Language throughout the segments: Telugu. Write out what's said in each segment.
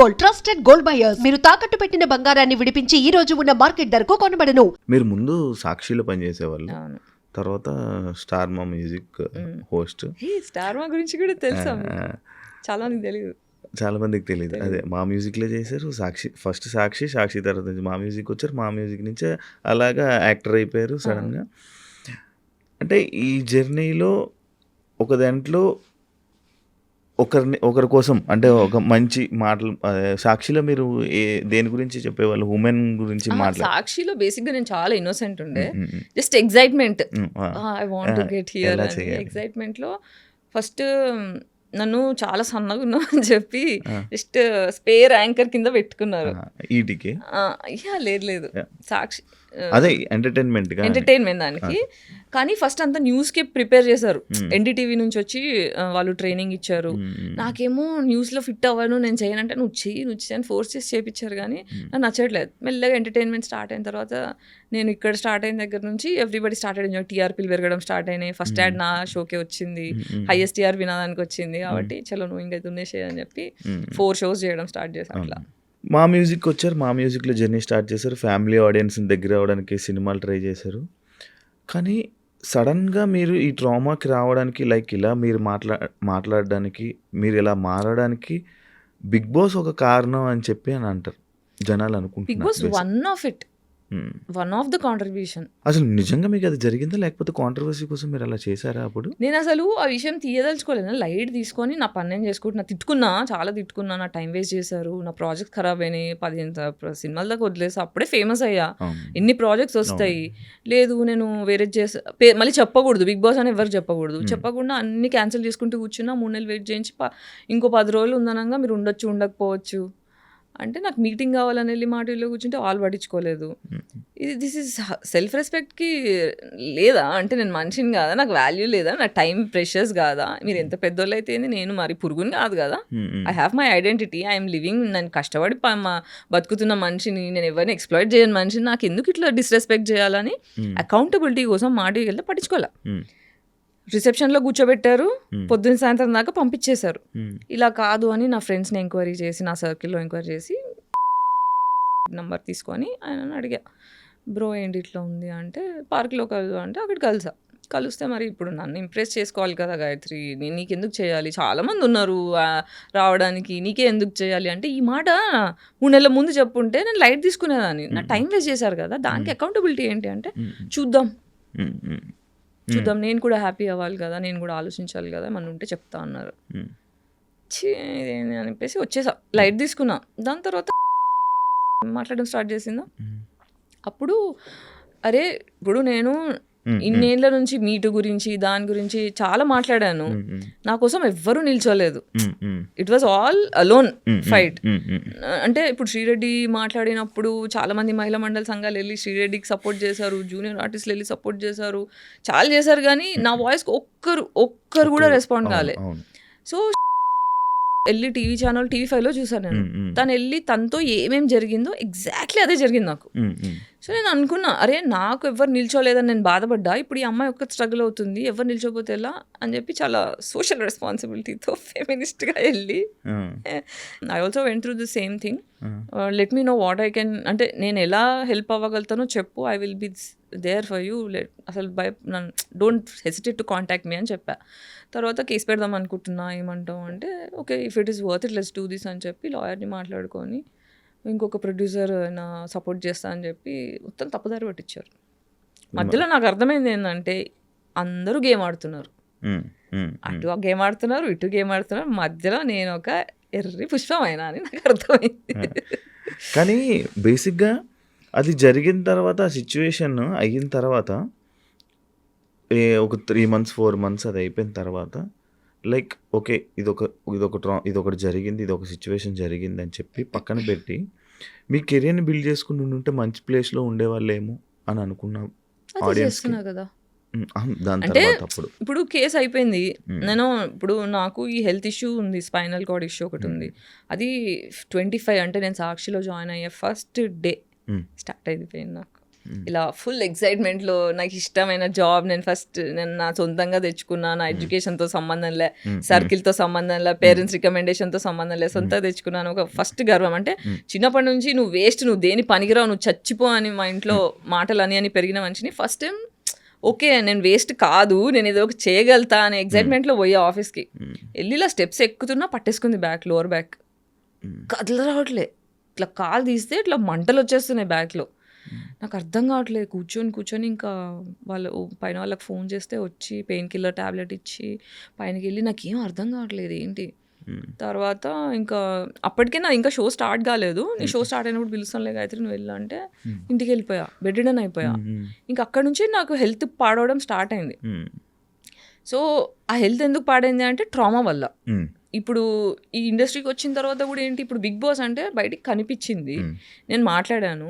Gold, trusted gold buyers. మీరు తాకట్టు పెట్టిన బంగారాన్ని విడిపించి ఈ రోజు ఉన్న మార్కెట్ ధరకు కొనబడను. మీరు ముందు సాక్షిలో పనిచేసేవాళ్ళు, అవును. తర్వాత స్టార్ మా మ్యూజిక్ హోస్ట్. స్టార్ మా గురించి కూడా తెలుసా? చాలా మందికి తెలియదు. చాలా మందికి తెలియదు. అదే మా మ్యూజిక్లో చేశారు. ఫస్ట్ సాక్షి తర్వాత నుంచి మా మ్యూజిక్ వచ్చారు. మా మ్యూజిక్ నుంచే అలాగా యాక్టర్ అయిపోయారు సడన్గా. అంటే ఈ జర్నీలో ఒక దాంట్లో ఒకరి కోసం అంటే ఒక మంచి మాటలు సాక్షిలో మీరు దేని గురించి చెప్పేవాళ్ళు? ఉమెన్ గురించి సాక్షిలో బేసిక్గా నేను చాలా ఇన్నోసెంట్ ఉండే, just excitement, I want to get here ఎగ్జైట్మెంట్లో ఫస్ట్ నన్ను చాలా సన్నగా ఉన్నా అని చెప్పి జస్ట్ స్పేర్ యాంకర్ కింద పెట్టుకున్నారు. ఈటీకి లేదు సాక్షి అదే ఎంటర్టైన్మెంట్ దానికి. కానీ ఫస్ట్ అంతా న్యూస్కి ప్రిపేర్ చేశారు. ఎన్డీటీవీ నుంచి వచ్చి వాళ్ళు ట్రైనింగ్ ఇచ్చారు. నాకేమో న్యూస్లో ఫిట్ అవ్వను, నేను చేయనంటే నువ్వు చెయ్యి అని ఫోర్స్ చేసి చేయించారు. కానీ నాకు నచ్చట్లేదు. మెల్లగా ఎంటర్టైన్మెంట్ స్టార్ట్ అయిన తర్వాత నేను ఇక్కడ స్టార్ట్ అయిన దగ్గర నుంచి ఎవ్రీబడి స్టార్ట్ అయ్యింది. టీఆర్పీలు పెరగడం స్టార్ట్ అయినాయి. ఫస్ట్ యాడ్ నా షోకే వచ్చింది, హైయెస్ట్ టీఆర్పీ నాదానికి వచ్చింది. కాబట్టి చలో నువ్వు ఇంకా దున్నేసే అని చెప్పి 4 shows చేయడం స్టార్ట్ చేశాను. అట్లా మా మ్యూజిక్ వచ్చారు. మా మ్యూజిక్లో జర్నీ స్టార్ట్ చేశారు. ఫ్యామిలీ ఆడియన్స్ని దగ్గర అవ్వడానికి సినిమాలు ట్రై చేశారు. కానీ సడన్గా మీరు ఈ ట్రామాకి రావడానికి, లైక్ ఇలా మీరు మాట్లాడడానికి, మీరు ఇలా మారడానికి బిగ్ బాస్ ఒక కారణం అని చెప్పి అని అంటారు జనాలు అనుకుంటున్నారు. Bigg Boss one of the contribution. అసలు నిజంగా మీకు అది జరిగిందా, లేకపోతే కాంట్రవర్సీ కోసం మీరు అలా చేశారా? అప్పుడు నేను అసలు ఆ విషయం తీయదలుచుకోలేదు. లైట్ తీసుకొని నా పని నేను చేసుకుంటున్నా. చాలా తిట్టుకున్నా. నా టైం వేస్ట్ చేశారు, నా ప్రాజెక్ట్ ఖరాబ్ అయినాయి, 15 సినిమాల దాకా వదిలేసి అప్పుడే ఫేమస్ అయ్యా. ఎన్ని ప్రాజెక్ట్స్ వస్తాయి. లేదు నేను వేరే మళ్ళీ చెప్పకూడదు, బిగ్ బాస్ అని ఎవరు చెప్పకూడదు. చెప్పకుండా అన్ని క్యాన్సిల్ చేసుకుంటూ కూర్చున్నా. 3 నెలలు వెయిట్ చేయించి ఇంకో 10 రోజులు ఉందనంగా మీరు ఉండొచ్చు ఉండకపోవచ్చు అంటే నాకు మీటింగ్ కావాలని వెళ్ళి మాటల్లో కూర్చుంటే వాళ్ళు పట్టించుకోలేదు. దిస్ ఈజ్ సెల్ఫ్ రెస్పెక్ట్కి లేదా? అంటే నేను మనిషిని కాదా? నాకు వాల్యూ లేదా? నా టైం ప్రెషర్స్ కాదా? మీరు ఎంత పెద్దోళ్ళు అయితే నేను మరి పురుగుని కాదు కదా. I have my identity, I'm living. నేను కష్టపడి బతుకుతున్న మనిషిని, నేను ఎవరిని ఎక్స్ప్లాయిట్ చేయని మనిషిని. నాకు ఎందుకు ఇట్లా డిస్రెస్పెక్ట్ చేయాలని అకౌంటబిలిటీ కోసం మాటకి వెళ్తే పట్టించుకోలే. రిసెప్షన్లో కూర్చోబెట్టారు, పొద్దున్న సాయంత్రం దాకా పంపించేశారు. ఇలా కాదు అని నా ఫ్రెండ్స్ని ఎంక్వైరీ చేసి, నా సర్కిల్లో ఎంక్వైరీ చేసి నంబర్ తీసుకొని ఆయన అడిగా, బ్రో ఏంటి ఇట్లా ఉంది అంటే, పార్క్లో కలుసు అంటే అక్కడ కలిస్తే మరి ఇప్పుడు నన్ను ఇంప్రెస్ చేసుకోవాలి కదా గాయత్రి, నేను నీకెందుకు చేయాలి, చాలామంది ఉన్నారు రావడానికి, నీకే ఎందుకు చేయాలి అంటే, ఈ మాట 3 నెలల ముందు చెప్పుంటే నేను లైట్ తీసుకునేదాన్ని. నా టైం వేస్ట్ చేశారు కదా, దానికి అకౌంటబిలిటీ ఏంటి అంటే చూద్దాం, నేను కూడా హ్యాపీ అవ్వాలి కదా, నేను కూడా ఆలోచించాలి కదా, మన ఉంటే చెప్తా అన్నారు. అని చెప్పేసి వచ్చేసా, లైట్ తీసుకున్నా. దాని తర్వాత మాట్లాడడం స్టార్ట్ చేసిందా. అప్పుడు అరే ఇప్పుడు నేను ఇన్నేళ్ల నుంచి మీటు గురించి దాని గురించి చాలా మాట్లాడాను. నా కోసం ఎవ్వరూ నిల్చోలేదు. It was all alone fight. అంటే ఇప్పుడు శ్రీరెడ్డి మాట్లాడినప్పుడు చాలా మంది మహిళా మండలి సంఘాలు వెళ్ళి శ్రీరెడ్డికి సపోర్ట్ చేశారు, జూనియర్ ఆర్టిస్టులు వెళ్ళి సపోర్ట్ చేశారు, చాలా చేశారు. కానీ నా వాయిస్కి ఒక్కరు కూడా రెస్పాండ్ కాలే. సో వెళ్ళి TV5లో చూసాను నేను. తను వెళ్ళి తనతో ఏమేమి జరిగిందో ఎగ్జాక్ట్లీ అదే జరిగింది నాకు. సో నేను అనుకున్నా, అరే నాకు ఎవరు నిల్చోలేదని నేను బాధపడ్డా, ఇప్పుడు ఈ అమ్మాయి ఒక్క స్ట్రగుల్ అవుతుంది, ఎవరు నిల్చోపోతే ఎలా అని చెప్పి చాలా సోషల్ రెస్పాన్సిబిలిటీతో ఫెమినిస్ట్గా వెళ్ళి I also went through the same thing. Let me know what I can, అంటే నేను ఎలా హెల్ప్ అవ్వగలుగుతానో చెప్పు, I will be there for you. అసలు don't hesitate to contact me అని చెప్పా. తర్వాత కేసు పెడదాం అనుకుంటున్నా, ఏమంటావు అంటే okay if it is worth it let's do this అని చెప్పి లాయర్ని మాట్లాడుకొని ఇంకొక ప్రొడ్యూసర్ నా సపోర్ట్ చేస్తా అని చెప్పి మొత్తం తప్పుదారి పట్టించారు. మధ్యలో నాకు అర్థమైంది ఏంటంటే అందరూ గేమ్ ఆడుతున్నారు, అటు గేమ్ ఆడుతున్నారు, ఇటు గేమ్ ఆడుతున్నారు, మధ్యలో నేను ఒక ఎర్రి పుష్పమైనా అని నాకు అర్థమైంది. కానీ బేసిక్గా అది జరిగిన తర్వాత, ఆ సిచ్యువేషన్ అయిన తర్వాత ఒక 3 months 4 months అది అయిపోయిన తర్వాత లైక్ ఓకే ఇదొకటి జరిగింది, ఇది ఒక సిచ్యువేషన్ జరిగింది అని చెప్పి పక్కన పెట్టి మీ కెరియర్ని బిల్డ్ చేసుకుని ఉంటే మంచి ప్లేస్లో ఉండేవాళ్ళేమో అని అనుకున్నా ఆడియన్స్ కదా. దాని అంటే తర్వాత ఇప్పుడు కేసు అయిపోయింది. నేను ఇప్పుడు నాకు ఈ హెల్త్ ఇష్యూ ఉంది, స్పైనల్ కార్డ్ ఇష్యూ ఒకటి ఉంది. అది 25 అంటే నేను సాక్షిలో జాయిన్ అయ్యే ఫస్ట్ డే స్టార్ట్ అయిపోయింది నాకు. ఇలా ఫుల్ ఎక్సైట్మెంట్లో నాకు ఇష్టమైన జాబ్ నేను నా సొంతంగా తెచ్చుకున్నా, నా ఎడ్యుకేషన్తో సంబంధం లే, సర్కిల్తో సంబంధం లే, పేరెంట్స్ రికమెండేషన్తో సంబంధం లే, సొంతంగా తెచ్చుకున్నాను. ఒక ఫస్ట్ గర్వం అంటే చిన్నప్పటి నుంచి నువ్వు వేస్ట్, నువ్వు దేని పనికిరావు, నువ్వు చచ్చిపో అని మా ఇంట్లో మాటలు అని పెరిగిన మనిషిని ఫస్ట్ టైం ఓకే నేను వేస్ట్ కాదు, నేను ఏదో ఒక చేయగలుగుతా అనే ఎగ్జైట్మెంట్లో పోయా ఆఫీస్కి. వెళ్ళి ఇలా స్టెప్స్ ఎక్కుతున్నా పట్టేసుకుంది బ్యాక్, లోవర్ బ్యాక్. కదల రావట్లే, ఇట్లా కాలు తీస్తే ఇట్లా మంటలు వచ్చేస్తున్నాయి బ్యాక్లో. నాకు అర్థం కావట్లేదు. కూర్చొని ఇంకా వాళ్ళు పైన వాళ్ళకి ఫోన్ చేస్తే వచ్చి పెయిన్ కిల్లర్ ట్యాబ్లెట్ ఇచ్చి పైనకి వెళ్ళి నాకేం అర్థం కావట్లేదు ఏంటి. తర్వాత ఇంకా అప్పటికే నా ఇంకా షో స్టార్ట్ కాలేదు. నీ షో స్టార్ట్ అయినప్పుడు పిలుస్తానులే గాయత్రి నువ్వు వెళ్ళా అంటే ఇంటికి వెళ్ళిపోయా, బెడ్ రిడన్ అయిపోయా. ఇంకా అక్కడ నుంచి నాకు హెల్త్ పాడవడం స్టార్ట్ అయింది. సో ఆ హెల్త్ ఎందుకు పాడైంది అంటే ట్రామా వల్ల. ఇప్పుడు ఈ ఇండస్ట్రీకి వచ్చిన తర్వాత కూడా ఏంటి, ఇప్పుడు బిగ్ బాస్ అంటే బయటికి కనిపించింది, నేను మాట్లాడాను.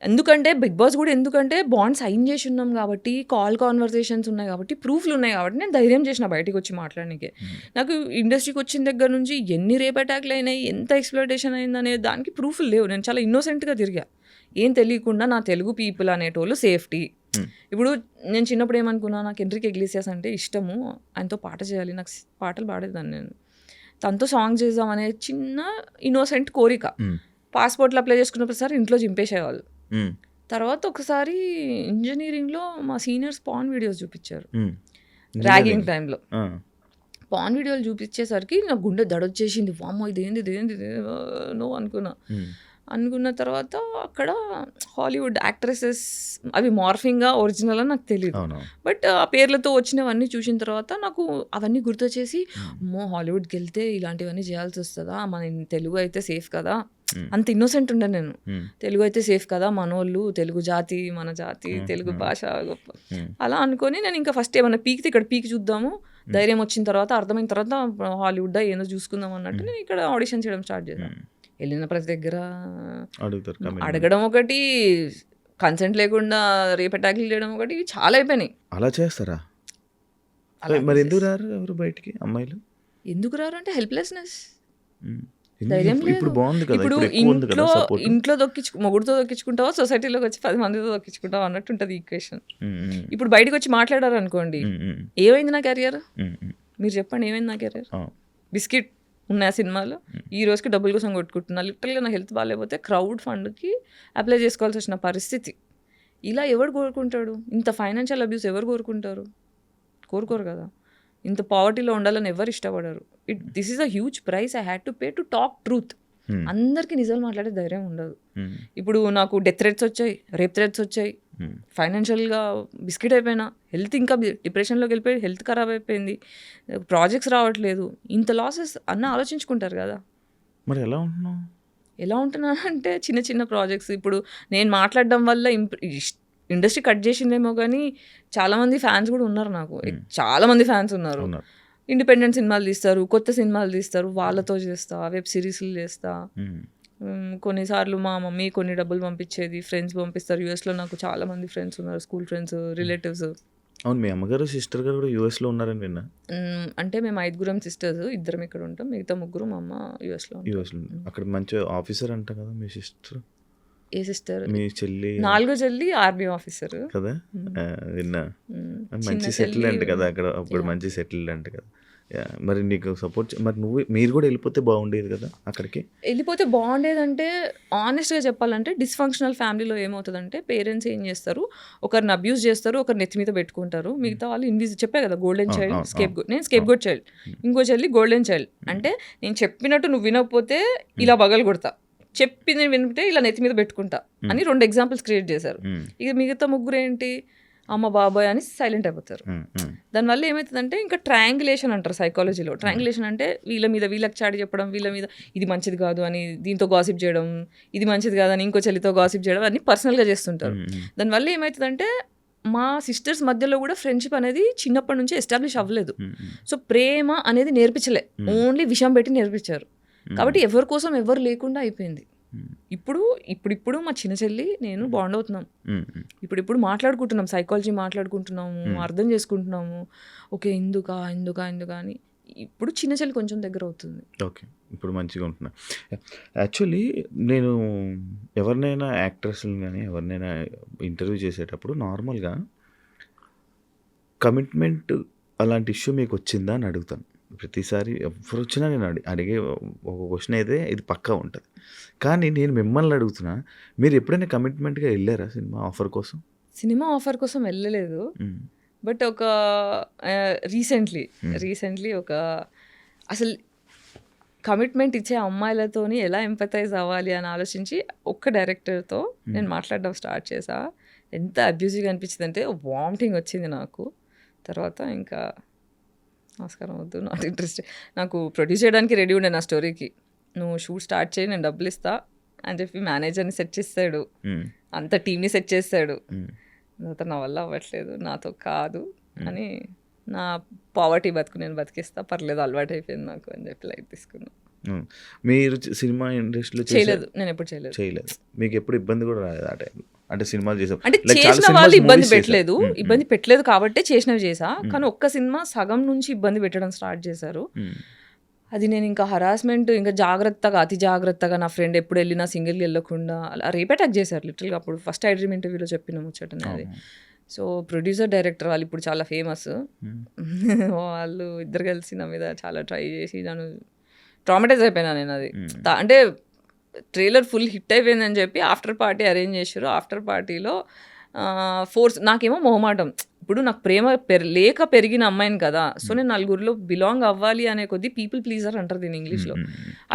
ఎందుకంటే బిగ్ బాస్ కూడా ఎందుకంటే బాండ్ సైన్ చేసి ఉన్నాం కాబట్టి, కాల్ కాన్వర్సేషన్స్ ఉన్నాయి కాబట్టి, ప్రూఫ్లు ఉన్నాయి కాబట్టి నేను ధైర్యం చేసిన బయటికి వచ్చి మాట్లాడడానికి. నాకు ఇండస్ట్రీకి వచ్చిన దగ్గర నుంచి ఎన్ని రేప్ అటాక్లు అయినాయి, ఎంత ఎక్స్ప్లోయిటేషన్ అయింది అనే దానికి ప్రూఫ్లు లేవు. నేను చాలా ఇన్నోసెంట్గా తిరిగా, ఏం తెలియకుండా నా తెలుగు పీపుల్ అనేటోళ్ళు సేఫ్టీ. ఇప్పుడు నేను చిన్నప్పుడు ఏమనుకున్నా, నాకు ఎంట్రీకి ఇగ్లీసియాస్ అంటే ఇష్టము, ఆయనతో పాట చేయాలి, నాకు పాటలు పాడేదాన్ని నేను, తనతో సాంగ్ చేద్దాం అనే చిన్న ఇన్నోసెంట్ కోరిక. పాస్పోర్ట్లు అప్లై చేసుకున్నప్పుడు సార్ ఇంట్లో చింపేసేవాళ్ళు. తర్వాత ఒకసారి ఇంజనీరింగ్లో మా సీనియర్స్ పాన్ వీడియోస్ చూపించారు, ర్యాగింగ్ టైంలో పాన్ వీడియోలు చూపించేసరికి నాకు గుండె దడొచ్చేసింది. వామ్మో ఇదేంది నో అనుకున్న తర్వాత అక్కడ హాలీవుడ్ యాక్ట్రెసెస్ అవి మార్ఫింగ్గా ఒరిజినల్ అని నాకు తెలియదు, బట్ ఆ పేర్లతో వచ్చినవన్నీ చూసిన తర్వాత నాకు అవన్నీ గుర్తొచ్చేసి అమ్మో హాలీవుడ్కి వెళ్తే ఇలాంటివన్నీ చేయాల్సి వస్తుందా, మన తెలుగు అయితే సేఫ్ కదా, అంత ఇన్నోసెంట్ ఉండే నేను, తెలుగు అయితే సేఫ్ కదా, మనోళ్ళు తెలుగు జాతి, మన జాతి, తెలుగు భాష గొప్ప అలా అనుకొని నేను ఇంకా ఫస్ట్ ఏమన్నా పీక్తే ఇక్కడ పీక్ చూద్దాము, ధైర్యం వచ్చిన తర్వాత అర్థమైన తర్వాత హాలీవుడ్ ఏదో చూసుకుందాం అన్నట్టు నేను ఇక్కడ ఆడిషన్ చేయడం స్టార్ట్ చేశాను. వెళ్ళిన ప్రతి దగ్గర అడగడం ఒకటి, కన్సెంట్ లేకుండా రేప్ అటాక్లు చేయడం ఒకటి, చాలా అయిపోయినాయి. అలా చేస్తారా? మరి ఎందుకు రారు ఎవరు బయటికి అమ్మాయిలు? ఎందుకు రారు అంటే హెల్ప్లెస్నెస్, ధైర్యం లేదు. ఇప్పుడు ఇంట్లో మొగుడుతో దొక్కించుకుంటావా, సొసైటీలోకి వచ్చి 10 మందితో దొక్కించుకుంటావా అన్నట్టు ఉంటుంది ఈక్వేషన్. ఇప్పుడు బయటకు వచ్చి మాట్లాడారు అనుకోండి, ఏమైంది నా కెరియర్, మీరు చెప్పండి ఏమైంది నా కెరియర్, బిస్కెట్ ఉన్నాయి సినిమాలో, ఈ రోజుకి డబ్బుల కోసం కొట్టుకుంటున్నా, లిటరల్గా నా హెల్త్ బాగాలేకపోతే క్రౌడ్ ఫండ్కి అప్లై చేసుకోవాల్సి వచ్చిన పరిస్థితి. ఇలా ఎవరు కోరుకుంటాడు? ఇంత ఫైనాన్షియల్ అబ్యూస్ ఎవరు కోరుకోరు కదా. ఇంత పావర్టీలో ఉండాలని ఎవరు ఇష్టపడరు. This is a huge price I had to pay to talk truth. అందరికీ నిజాలు మాట్లాడే ధైర్యం ఉండదు. ఇప్పుడు నాకు డెత్ థ్రెట్స్ వచ్చాయి, రేప్ థ్రెట్స్ వచ్చాయి, ఫైనాన్షియల్గా బిస్కెట్ అయిపోయినా, హెల్త్ ఇంకా డిప్రెషన్లోకి వెళ్ళిపోయి హెల్త్ ఖరాబ్ అయిపోయింది, ప్రాజెక్ట్స్ రావట్లేదు, ఇంత లాసెస్ అన్న ఆలోచించుకుంటారు కదా. మరి ఎలా ఉంటున్నా అంటే చిన్న చిన్న ప్రాజెక్ట్స్. ఇప్పుడు నేను మాట్లాడడం వల్ల ఇండస్ట్రీ కట్ చేసిందేమో కానీ చాలామంది ఫ్యాన్స్ కూడా ఉన్నారు నాకు, చాలామంది ఫ్యాన్స్ ఉన్నారు. ఇండిపెండెంట్ సినిమాలు తీస్తారు, కొత్త సినిమాలు తీస్తారు, వాళ్ళతో చేస్తా, వెబ్ సిరీస్లు చేస్తా. కొన్నిసార్లు మా మమ్మీ కొన్ని డబ్బులు పంపించేది, ఫ్రెండ్స్ పంపిస్తారు. యూఎస్లో నాకు చాలా మంది ఫ్రెండ్స్ ఉన్నారు, స్కూల్ ఫ్రెండ్స్, రిలేటివ్స్. అవును, మీ అమ్మగారు సిస్టర్ గారు కూడా యూఎస్లో ఉన్నారని విన్నా. అంటే మేము 5 సిస్టర్స్, 2 ఇక్కడ ఉంటాం, మిగతా 3 మా అమ్మ యూఎస్లో. అక్కడ మంచి ఆఫీసర్ అంట కదా మీ సిస్టర్? ఏ సిస్టర్? మీ చెల్లి. 4వ చెల్లి ఆర్మీ ఆఫీసర్ కదా, విన్నా. మంచి సెటిల్ అంట కదా అక్కడ, అప్పుడు మంచి సెటిల్ అంట కదా. మరి నీకు సపోర్ట్, మరి మీరు కూడా వెళ్ళిపోతే బాగుండేది కదా అక్కడికి. వెళ్ళిపోతే బాగుండేదంటే ఆనెస్ట్గా చెప్పాలంటే డిస్ఫంక్షనల్ ఫ్యామిలీలో ఏమవుతుందంటే పేరెంట్స్ ఏం చేస్తారు, ఒకరిని అబ్యూస్ చేస్తారు, ఒకరు నెత్తి మీద పెట్టుకుంటారు, మిగతా వాళ్ళు చెప్పే కదా గోల్డెన్ చైల్డ్, నేను స్కేప్ గోట్ చైల్డ్, ఇంకో చెల్లి గోల్డెన్ చైల్డ్. అంటే నేను చెప్పినట్టు నువ్వు వినకపోతే ఇలా బగలు కొడతా, చెప్పింది వింటే ఇలా నెత్తి మీద పెట్టుకుంటా అని 2 ఎగ్జాంపుల్స్ క్రియేట్ చేశారు. ఇక మిగతా 3 ఏంటి, అమ్మ బాబాయ్ అని సైలెంట్ అయిపోతారు. దానివల్ల ఏమవుతుందంటే ఇంకా ట్రయాంగులేషన్ అంటారు సైకాలజీలో. ట్రయాంగులేషన్ అంటే వీళ్ళ మీద వీళ్ళకి చాటి చెప్పడం, వీళ్ళ మీద ఇది మంచిది కాదు అని దీంతో గాసిప్ చేయడం, ఇది మంచిది కాదని ఇంకో చెల్లితో గాసిప్ చేయడం, అన్ని పర్సనల్గా చేస్తుంటారు. దానివల్ల ఏమవుతుందంటే మా సిస్టర్స్ మధ్యలో కూడా ఫ్రెండ్షిప్ అనేది చిన్నప్పటి నుంచి ఎస్టాబ్లిష్ అవ్వలేదు. సో ప్రేమ అనేది నేర్పించలే, ఓన్లీ విషయం పెట్టి నేర్పించారు. కాబట్టి ఎవరి కోసం ఎవరు లేకుండా అయిపోయింది. ఇప్పుడు మా చిన్న చెల్లి నేను బాండ్ అవుతున్నాం, ఇప్పుడు మాట్లాడుకుంటున్నాం, సైకాలజీ మాట్లాడుకుంటున్నాము, అర్థం చేసుకుంటున్నాము. ఓకే ఎందుకా అని ఇప్పుడు చిన్న చెల్లి కొంచెం దగ్గర అవుతుంది. ఓకే. ఇప్పుడు మంచిగా ఉంటున్నా. యాక్చువల్లీ నేను ఎవరినైనా యాక్ట్రెస్‌లని గానీ, ఎవరినైనా ఇంటర్వ్యూ చేసేటప్పుడు నార్మల్‌గా కమిట్మెంట్ అలాంటి ఇష్యూ మీకొచ్చిందా అని అడుగుతాను. ప్రతిసారి ఎవ్వరొచ్చినా నేను అడిగే ఒక క్వెషన్ అయితే ఇది పక్కా ఉంటది. కానీ నేను మిమ్మల్ని అడుగుతున్నా, మీరు ఎప్పుడైనా కమిట్మెంట్‌గా ఎళ్లారా సినిమా ఆఫర్ కోసం? సినిమా ఆఫర్ కోసం వెళ్ళలేదు. హ్మ్. బట్ ఒక రీసెంట్లీ హ్మ్. ఒక అసలు కమిట్మెంట్ ఇచ్చే అమ్మాయిలతోని ఎలా ఎంపథైజ్ అవ్వాలి అని ఆలోచించి ఒక్క డైరెక్టర్తో నేను మాట్లాడడం స్టార్ట్ చేసా. ఎంత అబ్యూజివ్గా అనిపించింది అంటే వామిటింగ్ వచ్చింది నాకు. తర్వాత ఇంకా నమస్కారం వద్దు, నాట్ ఇంట్రెస్ట్. నాకు ప్రొడ్యూస్ చేయడానికి రెడీ ఉండే నా స్టోరీకి. నువ్వు షూట్ స్టార్ట్ చేయి, నేను డబ్బులు ఇస్తా అని చెప్పి మేనేజర్ని సెట్ చేస్తాడు, హ్మ్. అంత టీమ్ని సెట్ చేస్తాడు. హ్మ్. తర్వాత నా వల్ల అవ్వట్లేదు, నాతో కాదు అని నా పావర్టీ బతుకు నేను బతికిస్తా, పర్లేదు అలవాటు అయిపోయింది నాకు అని చెప్పి లైట్ తీసుకున్నా. హ్మ్. మీరు సినిమా ఇండస్ట్రీలో చేయలేదు, నేను ఎప్పుడు చేయలేదు. చేయలేదు. మీకు ఎప్పుడు ఇబ్బంది కూడా రాలేదు ఆ టైంలో? అంటే సినిమాలు చేసాం అంటే లైక్ చాలా చేసిన వాళ్ళు సినిమాస్ ఇబ్బంది మూవీస్ చేశారు. పెట్టలేదు, హ్మ్. హ్మ్. ఇబ్బంది పెట్టలేదు కాబట్టే చేసినవి చేసా. కానీ ఒక్క సినిమా సగం నుంచి ఇబ్బంది పెట్టడం స్టార్ట్ చేశారు. హ్మ్. అది నేను ఇంకా హరాస్మెంట్, ఇంకా జాగ్రత్తగా అతి జాగ్రత్తగా నా ఫ్రెండ్ ఎప్పుడు వెళ్ళినా సింగిల్గా వెళ్ళకుండా అలా రేప్ అటాక్ చేశారు లిటరల్గా. అప్పుడు ఫస్ట్ ఐ డ్రీమ్ ఇంటర్వ్యూలో చెప్పిన ముచ్చటనే అది. అవును. సో ప్రొడ్యూసర్ డైరెక్టర్ వాళ్ళు ఇప్పుడు చాలా ఫేమస్. హ్మ్. వాళ్ళు ఇద్దరు కలిసి నా మీద చాలా ట్రై చేసి నన్ను ట్రామటైజ్ అయిపోయినా నేను. అది హ్మ్. అంటే ట్రైలర్ ఫుల్ హిట్ అయిపోయిందని చెప్పి ఆఫ్టర్ పార్టీ అరేంజ్ చేశారు. ఆఫ్టర్ పార్టీలో ఫోర్స్, నాకేమో మొహమాటం. ఇప్పుడు నాకు ప్రేమ లేక పెరిగిన అమ్మాయిని కదా, సో నేను నలుగురిలో బిలాంగ్ అవ్వాలి అనే కొద్దీ పీపుల్ ప్లీజర్ అంటారు దీన్ని ఇంగ్లీష్లో.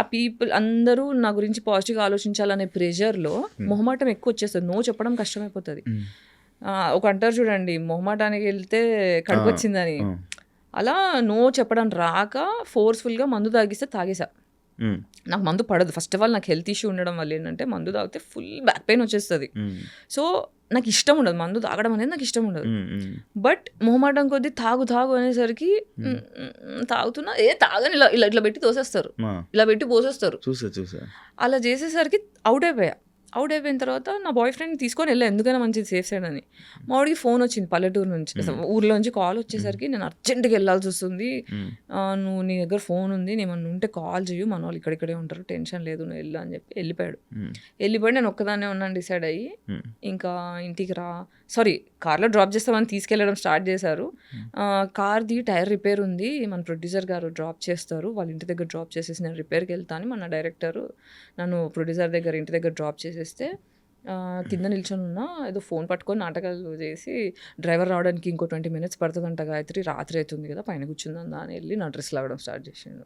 ఆ పీపుల్ అందరూ నా గురించి పాజిటివ్గా ఆలోచించాలనే ప్రెషర్లో మొహమాటం ఎక్కువ వచ్చేస్తుంది, నో చెప్పడం కష్టమైపోతుంది. హ్మ్. ఒక అంటారు చూడండి, మొహమాటానికి వెళ్తే కడుపు వచ్చిందని. ఆ. అలా నో చెప్పడం రాక ఫోర్స్ఫుల్గా మందు తాగిస్తే తాగేసా. హ్మ్. నాకు మందు పడదు. ఫస్ట్ ఆఫ్ ఆల్ నాకు హెల్త్ ఇష్యూ ఉండడం వల్ల ఏంటంటే మందు తాగితే ఫుల్ బ్యాక్ పెయిన్ వచ్చేస్తుంది. హ్మ్. సో నాకు ఇష్టం ఉండదు, మందు తాగడం అనేది నాకు ఇష్టం ఉండదు. హ్మ్. హ్మ్. బట్ మొహమాటం కొద్దీ తాగు అనేసరికి తాగుతున్నా, తాగని ఇలా ఇలా ఇట్లా పెట్టి తోసేస్తారు, ఆ. ఇలా పెట్టి పోసేస్తారు. చూసా. అలా చేసేసరికి అవుట్ అయిపోయిన తర్వాత నా బాయ్ ఫ్రెండ్ తీసుకొని వెళ్ళా, ఎందుకైనా మంచిది సేఫ్ సైడ్ అని. మా వాడికి ఫోన్ వచ్చింది పల్లెటూరు నుంచి, ఊర్లో నుంచి కాల్ వచ్చేసరికి నేను అర్జెంట్గా వెళ్ళాల్సి వస్తుంది. నువ్వు నీ దగ్గర ఫోన్ ఉంది, నేను ఉంటే కాల్ చేయు, మన వాళ్ళు ఇక్కడిక్కడే ఉంటారు, టెన్షన్ లేదు, నువ్వు వెళ్ళు అని చెప్పి వెళ్ళిపోయి నేను ఒక్కదాన్నే ఉన్నాను డిసైడ్ అయ్యి. ఇంకా ఇంటికి కార్లో డ్రాప్ చేస్తామని తీసుకెళ్ళడం స్టార్ట్ చేశారు. కార్ది టైర్ రిపేర్ ఉంది, మన ప్రొడ్యూసర్ గారు డ్రాప్ చేస్తారు, వాళ్ళ ఇంటి దగ్గర డ్రాప్ చేసేసి నేను రిపేర్కి వెళ్తాను. మన డైరెక్టర్ నన్ను ప్రొడ్యూసర్ దగ్గర ఇంటి దగ్గర డ్రాప్ చేసేస్తే కింద నిల్చొని ఉన్నా, ఏదో ఫోన్ పట్టుకొని నాటకాలు చేసి డ్రైవర్ రావడానికి ఇంకో 20 minutes పడుతుందంట గాయత్రి, రాత్రి అవుతుంది కదా, పైన కూర్చుందా అని వెళ్ళి నా డ్రెస్ లాగడం స్టార్ట్ చేసిండు.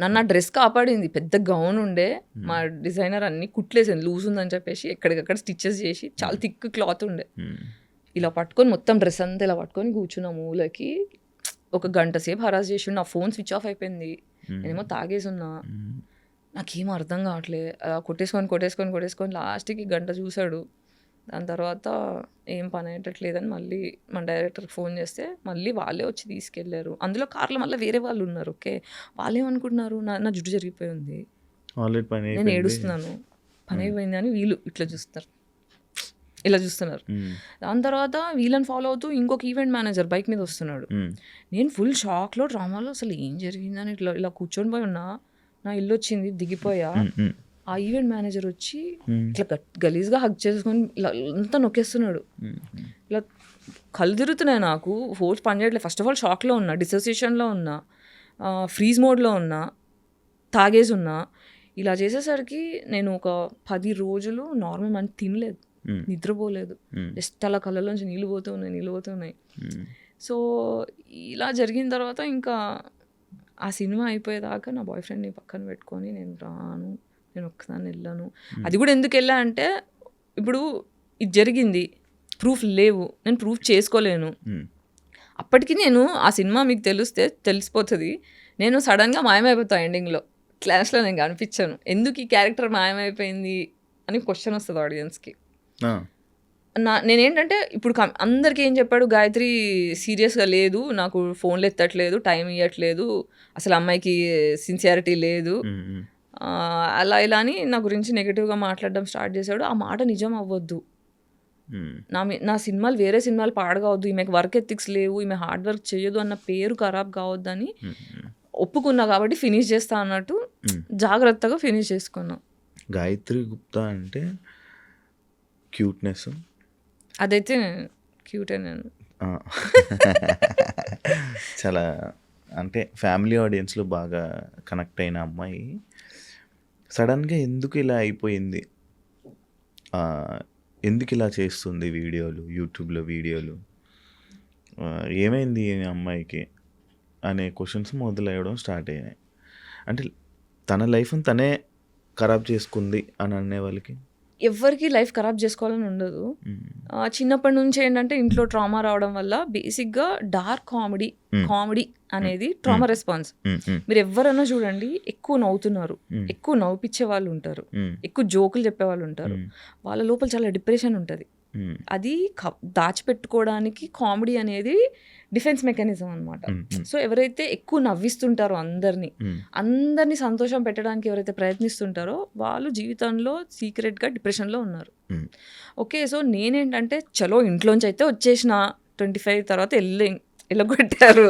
నన్ను ఆ డ్రెస్ కాపాడింది. పెద్ద గౌన్ ఉండే, మా డిజైనర్ అన్ని కుట్లేసింది, లూజ్ ఉందని చెప్పేసి ఎక్కడికక్కడ స్టిచ్చెస్ చేసి, చాలా థిక్ క్లాత్ ఉండే. ఇలా పట్టుకొని మొత్తం డ్రెస్ అంతా ఇలా పట్టుకొని కూర్చున్న మూలకి ఒక గంట సేపు హరాస్ చేసి, నా ఫోన్ స్విచ్ ఆఫ్ అయిపోయింది, నేనేమో తాగేసి ఉన్నా, నాకేం అర్థం కావట్లే. కొట్టేసుకొని లాస్ట్కి గంట చూశాడు. దాని తర్వాత ఏం పని అయ్యేటట్లేదని మళ్ళీ మన డైరెక్టర్కి ఫోన్ చేస్తే మళ్ళీ వాళ్ళే వచ్చి తీసుకెళ్లారు. అందులో కార్లో మళ్ళీ వేరే వాళ్ళు ఉన్నారు. ఓకే, వాళ్ళు ఏమనుకుంటున్నారు, నా జుట్టు జరిగిపోయి ఉంది, నేను ఏడుస్తున్నాను, పని అయిపోయింది అని వీళ్ళు ఇలా చూస్తున్నారు. దాని తర్వాత వీళ్ళని ఫాలో అవుతూ ఇంకొక ఈవెంట్ మేనేజర్ బైక్ మీద వస్తున్నాడు. నేను ఫుల్ షాక్లో, డ్రామాలో అసలు ఏం జరిగిందని ఇలా కూర్చొని పోయి ఉన్నా. నా ఇల్లు వచ్చింది, దిగిపోయా. ఆ ఈవెంట్ మేనేజర్ వచ్చి ఇట్లా గలీజ్గా హగ్ చేసుకొని ఇలా అంతా నొక్కేస్తున్నాడు. ఇలా కళ్ళు తిరుగుతున్నాయి నాకు, ఫోర్స్ పని చేయట్లేదు. ఫస్ట్ ఆఫ్ ఆల్ షాక్లో ఉన్నా, డిసోసియేషన్లో ఉన్నా, ఫ్రీజ్ మోడ్లో ఉన్నా, తాగేసి ఉన్నా. ఇలా చేసేసరికి నేను ఒక 10 రోజులు నార్మల్ మంచి తినలేదు, నిద్రపోలేదు, జస్ట్ అలా కళ్ళలోంచి నీళ్ళు పోతున్నాయి. సో ఇలా జరిగిన తర్వాత ఇంకా ఆ సినిమా అయిపోయేదాకా నా బాయ్ ఫ్రెండ్ని పక్కన పెట్టుకొని నేను రాను, నేను ఒక్కదాన్ని వెళ్ళాను. అది కూడా ఎందుకు వెళ్ళా అంటే, ఇప్పుడు ఇది జరిగింది, ప్రూఫ్ లేవు, నేను ప్రూఫ్ చేసుకోలేను. అప్పటికి నేను ఆ సినిమా మీకు తెలిసిపోతుంది, నేను సడన్గా మాయమైపోతాను. ఎండింగ్లో క్లాస్లో నేను కనిపించాను, ఎందుకు ఈ క్యారెక్టర్ మాయమైపోయింది అని క్వశ్చన్ వస్తుంది ఆడియన్స్కి. నేనేంటంటే ఇప్పుడు అందరికీ ఏం చెప్పాడు, గాయత్రి సీరియస్గా లేదు, నాకు ఫోన్లు ఎత్తట్లేదు, టైం ఇవ్వట్లేదు, అసలు అమ్మాయికి సిన్సియారిటీ లేదు, అలా ఇలా అని నా గురించి నెగిటివ్గా మాట్లాడడం స్టార్ట్ చేశాడు. ఆ మాట నిజం అవ్వద్దు, నా సినిమాలు వేరే సినిమాలు పాడగావద్దు, ఈమెకు వర్క్ ఎథిక్స్ లేవు, ఈమె హార్డ్ వర్క్ చేయదు అన్న పేరు ఖరాబ్ కావద్దని ఒప్పుకున్నా కాబట్టి ఫినిష్ చేస్తా అన్నట్టు జాగ్రత్తగా ఫినిష్ చేసుకున్నా. గాయత్రి గుప్తా అంటే క్యూట్నెస్, అదైతే క్యూటే. నేను చాలా అంటే ఫ్యామిలీ ఆడియన్స్లో బాగా కనెక్ట్ అయిన అమ్మాయి సడన్గా ఎందుకు ఇలా అయిపోయింది, ఎందుకు ఇలా చేస్తుంది వీడియోలు, యూట్యూబ్లో వీడియోలు, ఏమైంది ఈ అమ్మాయికి అనే క్వశ్చన్స్ మొదలయ్యడం స్టార్ట్ అయినాయి. అంటే తన లైఫ్ని తనే ఖరాబ్ చేసుకుంది అని అనే వాళ్ళకి ఎవరికి లైఫ్ ఖరాబ్ చేసుకోవాలని ఉండదు. చిన్నప్పటి నుంచి ఏంటంటే ఇంట్లో ట్రామా రావడం వల్ల బేసిక్గా డార్క్ కామెడీ అనేది ట్రామా రెస్పాన్స్. మీరు ఎవరైనా చూడండి, ఎక్కువ నవ్వుతున్నారు, ఎక్కువ నవ్విపించే వాళ్ళు ఉంటారు, ఎక్కువ జోకులు చెప్పే వాళ్ళు ఉంటారు, వాళ్ళ లోపల చాలా డిప్రెషన్ ఉంటుంది. అది దాచిపెట్టుకోవడానికి కామెడీ అనేది డిఫెన్స్ మెకానిజం అనమాట. సో ఎవరైతే ఎక్కువ నవ్విస్తుంటారో అందరినీ సంతోషం పెట్టడానికి ఎవరైతే ప్రయత్నిస్తుంటారో వాళ్ళు జీవితంలో సీక్రెట్గా డిప్రెషన్లో ఉన్నారు. ఓకే, సో నేనేంటంటే చలో ఇంట్లోంచి అయితే వచ్చేసిన 25 తర్వాత వెళ్ళగొట్టారు,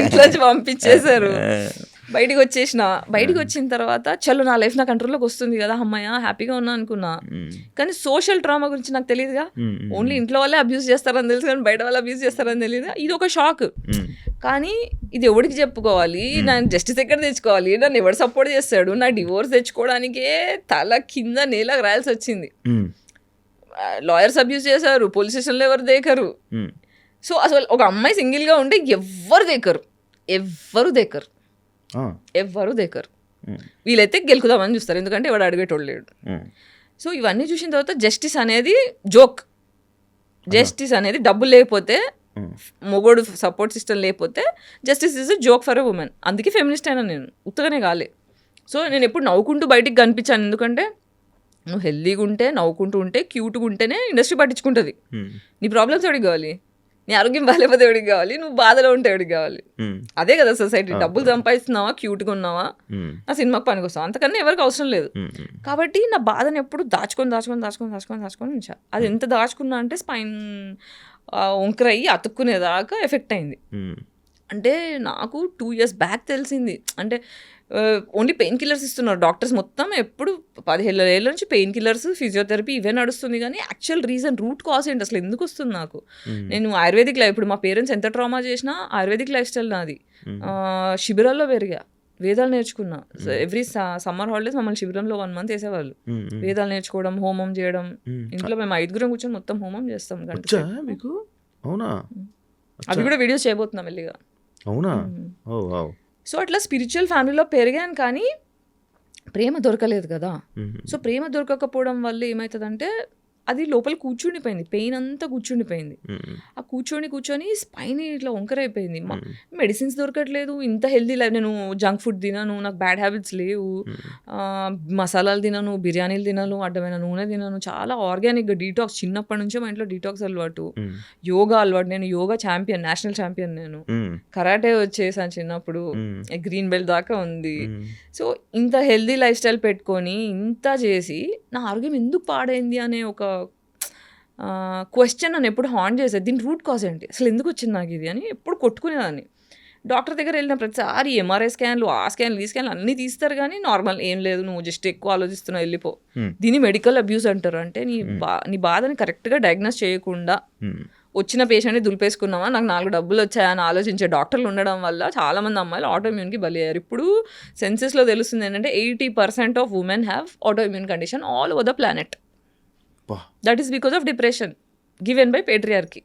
ఇంట్లోంచి పంపించేశారు, బయటికి వచ్చిన తర్వాత చలో నా లైఫ్ నా కంట్రోల్లోకి వస్తుంది కదా, అమ్మాయ హ్యాపీగా ఉన్నా అనుకున్నా. కానీ సోషల్ ట్రామా గురించి నాకు తెలియదుగా. ఓన్లీ ఇంట్లో వాళ్ళే అబ్యూస్ చేస్తారని తెలుసు కానీ బయట వాళ్ళు అబ్యూస్ చేస్తారని తెలియదు. ఇది ఒక షాక్. కానీ ఇది ఎవరికి చెప్పుకోవాలి, నన్ను జస్టిస్ ఎక్కడ తెచ్చుకోవాలి, నన్ను ఎవరు సపోర్ట్ చేస్తాడు, నా డివోర్స్ తెచ్చుకోవడానికే తల కింద నేలకు రాయాల్సి వచ్చింది. లాయర్స్ అబ్యూస్ చేశారు, పోలీస్ స్టేషన్లో ఎవరు దేకరు. సో అసలు ఒక అమ్మాయి సింగిల్గా ఉంటే ఎవ్వరు దేకరు. వీలైతే గెలుకుదామని చూస్తారు, ఎందుకంటే ఎవడు అడిగేటోళ్ళు లేడు. సో ఇవన్నీ చూసిన తర్వాత జస్టిస్ అనేది జోక్. జస్టిస్ అనేది డబ్బులు లేకపోతే, మొగోడు సపోర్ట్ సిస్టమ్ లేకపోతే justice is joke for a women. అందుకే ఫెమినిస్ట్ అయినా నేను, ఉత్తగానే కాలే. సో నేను ఎప్పుడు నవ్వుకుంటూ బయటికి కనిపించాను, ఎందుకంటే నువ్వు హెల్దీగా ఉంటే, నవ్వుకుంటూ ఉంటే, క్యూట్గా ఉంటేనే ఇండస్ట్రీ పట్టించుకుంటుంది. నీ ప్రాబ్లమ్స్ ఎవరికి కావాలి, నీ ఆరోగ్యం బాగాలేకపోతే ఎవరికి కావాలి, నువ్వు బాధలో ఉంటే ఎవరికి కావాలి. అదే కదా సొసైటీ. డబ్బులు సంపాదిస్తున్నావా, క్యూట్గా ఉన్నావా, నా సినిమాకి పనికి వస్తావా, అంతకన్నా ఎవరికి అవసరం లేదు. కాబట్టి నా బాధను ఎప్పుడు దాచుకొని ఉంచా. అది ఎంత దాచుకున్నా అంటే స్పైన్ వంకరయ్యి అతుక్కునేదాకా ఎఫెక్ట్ అయింది. అంటే నాకు 2 years బ్యాక్ తెలిసింది. అంటే ఓన్లీ పెయిన్ కిల్లర్స్ ఇస్తున్నారు డాక్టర్స్, మొత్తం ఎప్పుడు 15 ఏళ్ళ నుంచి పెయిన్ కిల్లర్స్, ఫిజియోథెరపీ ఇవే నడుస్తుంది. కానీ యాక్చువల్ రీజన్, రూట్ కాజ్ ఏంటి, అసలు ఎందుకు వస్తుంది నాకు. నేను ఆయుర్వేదిక్ లైఫ్, ఇప్పుడు మా పేరెంట్స్ ఎంత ట్రామా చేసినా ఆయుర్వేదిక్ లైఫ్ స్టైల్ నాది. శిబిరాల్లో పెరిగా, వేదాలు నేర్చుకున్నా. ఎవ్రీ సమ్మర్ హాలిడేస్ మమ్మల్ని శిబిరంలో 1 month వేసేవాళ్ళు. వేదాలు నేర్చుకోవడం, హోమం చేయడం. ఇంట్లో మేము 5 కూర్చొని మొత్తం హోమం చేస్తాం. అవి కూడా వీడియోస్ చేయబోతున్నాం మెల్లిగా. అవునా? సో అట్లా స్పిరిచువల్ ఫ్యామిలీలో పెరిగాను, కానీ ప్రేమ దొరకలేదు కదా. సో ప్రేమ దొరకకపోవడం వల్ల ఏమవుతుందంటే అది లోపల కూర్చుండిపోయింది, పెయిన్ అంతా కూర్చుండిపోయింది. ఆ కూర్చొని స్పైన్ ఇట్లా వంకరైపోయింది. మెడిసిన్స్ దొరకట్లేదు, ఇంత హెల్దీ లైఫ్. నేను జంక్ ఫుడ్ తినను, నాకు బ్యాడ్ హ్యాబిట్స్ లేవు, మసాలాలు తినను, బిర్యానీలు తినను, అడ్డమైన నూనె తినను, చాలా ఆర్గానిక్గా డీటాక్స్. చిన్నప్పటి నుంచే మా ఇంట్లో డీటాక్స్ అలవాటు, యోగా అలవాటు. నేను యోగా ఛాంపియన్, నేషనల్ ఛాంపియన్. నేను కరాటే వచ్చేసాను చిన్నప్పుడు, గ్రీన్ బెల్ట్ దాకా ఉంది. సో ఇంత హెల్దీ లైఫ్ స్టైల్ పెట్టుకొని ఇంత చేసి నా ఆరోగ్యం ఎందుకు పాడైంది అనే ఒక క్వశ్చన్ నన్ను ఎప్పుడు హాంట్ చేసేది. దీని రూట్ కాజ్ ఏంటి, అసలు ఎందుకు వచ్చింది నాకు ఇది అని ఎప్పుడు కొట్టుకునేదాన్ని. డాక్టర్ దగ్గర వెళ్ళిన ప్రతిసారి ఎంఆర్ఐ స్కాన్లు, ఆ స్కాన్లు, ఈ స్కాన్లు అన్నీ తీస్తారు, కానీ నార్మల్ ఏం లేదు, నువ్వు జస్ట్ ఎక్కువ ఆలోచిస్తున్నావు, వెళ్ళిపో. దీన్ని మెడికల్ అబ్యూస్ అంటారు. అంటే నీ బాధని కరెక్ట్గా డయాగ్నోస్ చేయకుండా వచ్చిన పేషెంట్ని దులిపేసుకున్నావా, నాకు 4 డబ్బులు వచ్చాయని ఆలోచించే డాక్టర్లు ఉండడం వల్ల చాలామంది అమ్మాయిలు ఆటోఇమ్యూన్కి బలి అయ్యారు. ఇప్పుడు సెన్సెస్లో తెలుస్తుంది ఏంటంటే 80% of women have autoimmune condition all over the planet. That is because of depression given by patriarchy.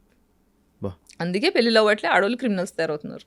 అందుకే పెళ్ళిలో అవ్వట్లే, ఆడవాళ్ళు క్రిమినల్స్ తయారవుతున్నారు.